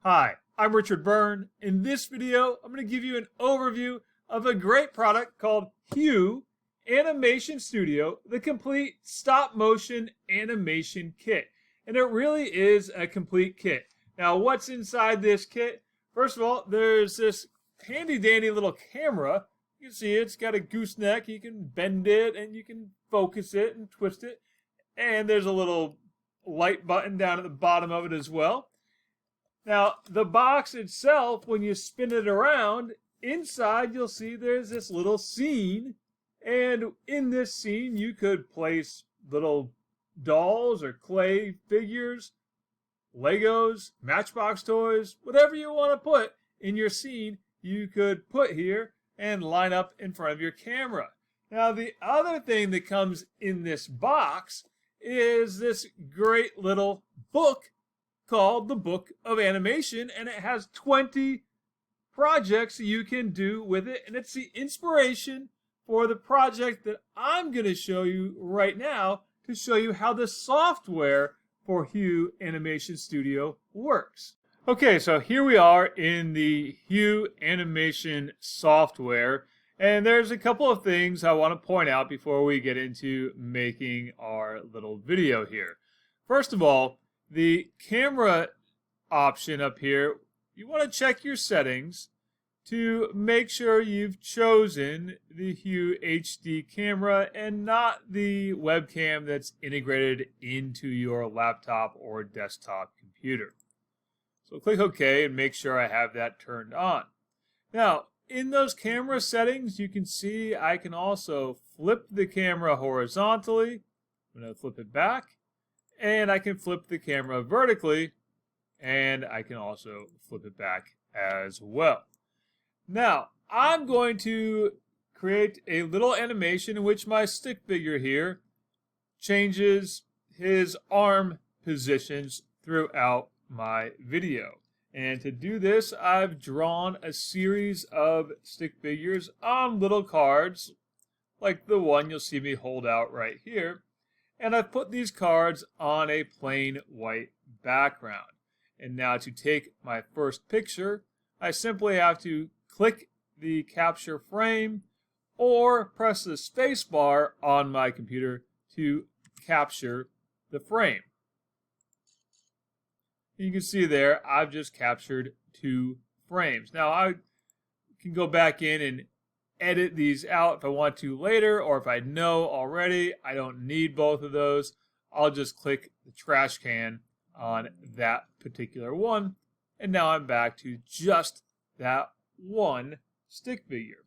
Hi, I'm Richard Byrne. In this video, I'm going to give you an overview of a great product called HUE Animation Studio, the complete stop-motion animation kit. And it really is a complete kit. Now, what's inside this kit? First of all, there's this handy-dandy little camera. You can see it's got a gooseneck. You can bend it and you can focus it and twist it. And there's a little light button down at the bottom of it as well. Now, the box itself, when you spin it around, inside you'll see there's this little scene. And in this scene, you could place little dolls or clay figures, Legos, Matchbox toys, whatever you want to put in your scene, you could put here and line up in front of your camera. Now, the other thing that comes in this box is this great little book called the Book of Animation, and it has 20 projects you can do with it, and it's the inspiration for the project that I'm going to show you right now to show you how the software for HUE Animation Studio works. Okay, so here we are in the HUE Animation software, and there's a couple of things I want to point out before we get into making our little video here. First of all, the camera option up here, you want to check your settings to make sure you've chosen the HUE HD camera and not the webcam that's integrated into your laptop or desktop computer. So click OK and make sure I have that turned on. Now, in those camera settings, you can see I can also flip the camera horizontally. I'm going to flip it back. And I can flip the camera vertically, and I can also flip it back as well. Now, I'm going to create a little animation in which my stick figure here changes his arm positions throughout my video. And to do this, I've drawn a series of stick figures on little cards, like the one you'll see me hold out right here. And I've put these cards on a plain white background. And now to take my first picture, I simply have to click the capture frame or press the space bar on my computer to capture the frame. You can see there, I've just captured 2 frames. Now I can go back in and edit these out if I want to later, or if I know already I don't need both of those, I'll just click the trash can on that particular one, and now I'm back to just that one stick figure.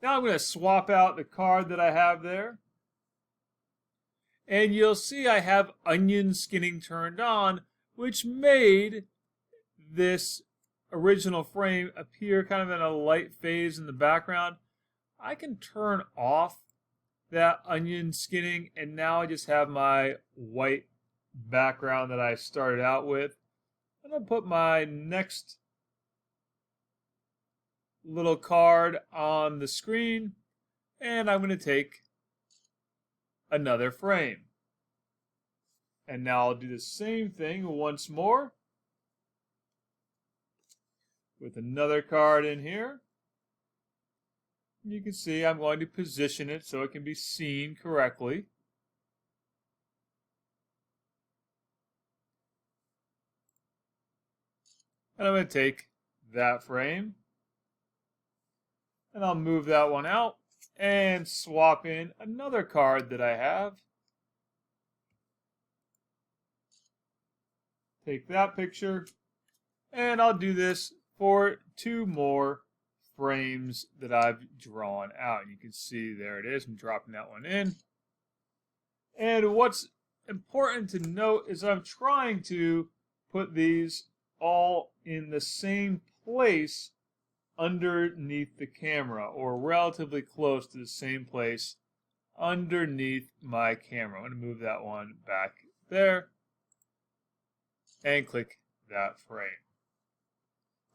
Now I'm going to swap out the card that I have there, and you'll see I have onion skinning turned on, which made this original frame appear kind of in a light phase in the background. I can turn off that onion skinning, and now I just have my white background that I started out with. I'm going to put my next little card on the screen, and I'm going to take another frame. And now I'll do the same thing once more with another card in here. You can see I'm going to position it so it can be seen correctly. And I'm going to take that frame, and I'll move that one out and swap in another card that I have. Take that picture, and I'll do this for 2 more frames that I've drawn out. You can see there it is. I'm dropping that one in. And what's important to note is I'm trying to put these all in the same place underneath the camera, or relatively close to the same place underneath my camera. I'm going to move that one back there and click that frame.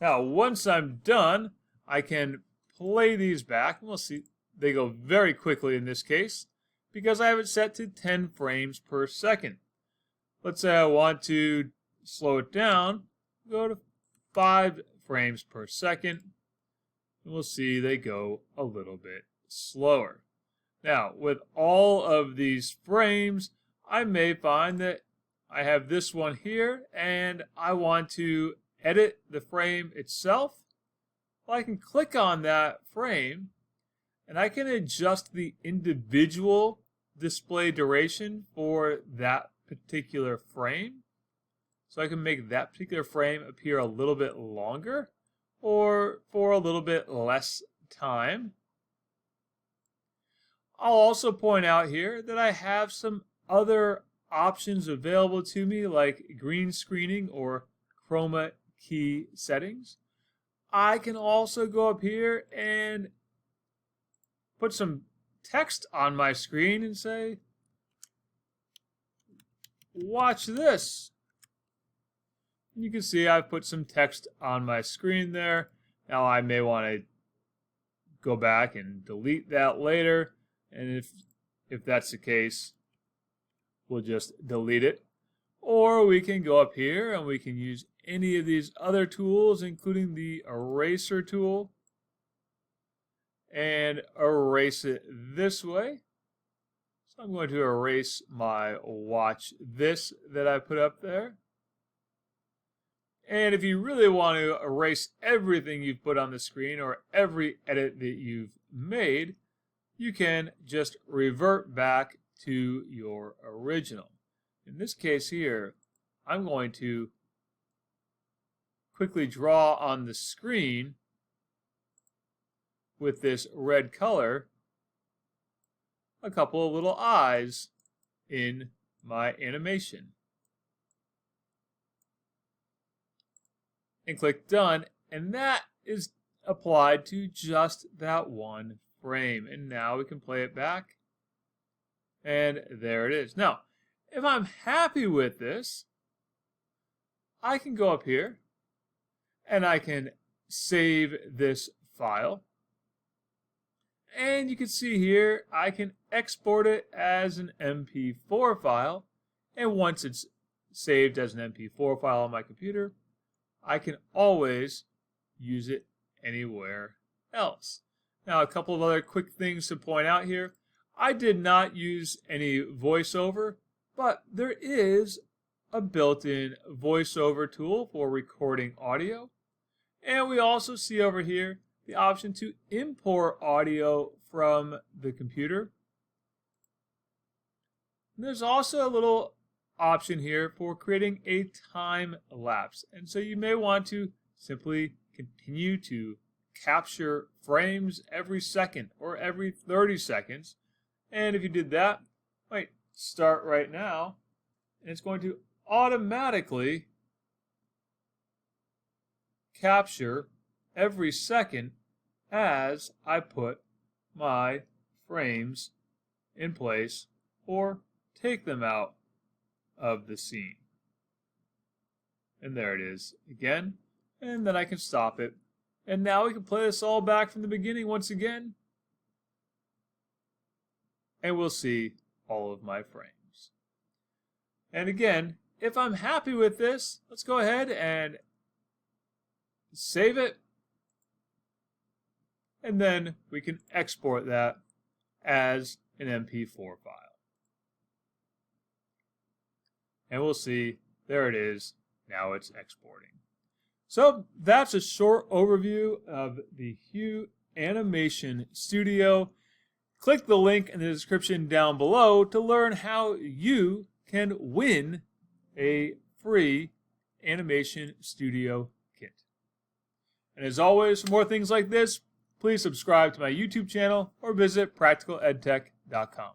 Now, once I'm done, I can play these back, and we'll see they go very quickly in this case because I have it set to 10 frames per second. Let's say I want to slow it down, go to 5 frames per second. And we'll see they go a little bit slower. Now, with all of these frames, I may find that I have this one here and I want to edit the frame itself. Well, I can click on that frame and I can adjust the individual display duration for that particular frame. So I can make that particular frame appear a little bit longer or for a little bit less time. I'll also point out here that I have some other options available to me, like green screening or chroma key settings. I can also go up here and put some text on my screen and say, watch this. You can see I've put some text on my screen there. Now I may want to go back and delete that later. And if that's the case, we'll just delete it. Or we can go up here and we can use any of these other tools, including the eraser tool, and erase it this way. So I'm going to erase my watch this that I put up there. And if you really want to erase everything you've put on the screen or every edit that you've made, you can just revert back to your original. In this case here, I'm going to quickly draw on the screen with this red color a couple of little eyes in my animation. And click done, and that is applied to just that one frame. And now we can play it back, and there it is. Now, if I'm happy with this, I can go up here and I can save this file. And you can see here, I can export it as an Mp4 file. And once it's saved as an Mp4 file on my computer, I can always use it anywhere else. Now, a couple of other quick things to point out here. I did not use any voiceover, but there is a built-in voiceover tool for recording audio. And we also see over here the option to import audio from the computer. And there's also a little option here for creating a time lapse. And so you may want to simply continue to capture frames every second or every 30 seconds. And if you did that, might start right now, and it's going to automatically capture every second as I put my frames in place or take them out of the scene. And there it is again, and then I can stop it. And now we can play this all back from the beginning once again, and we'll see all of my frames. And again, if I'm happy with this, let's go ahead and save it, and then we can export that as an Mp4 file. And we'll see, there it is, now it's exporting. So that's a short overview of the HUE Animation Studio. Click the link in the description down below to learn how you can win a free Animation Studio kit. And as always, for more things like this, please subscribe to my YouTube channel or visit practicaledtech.com.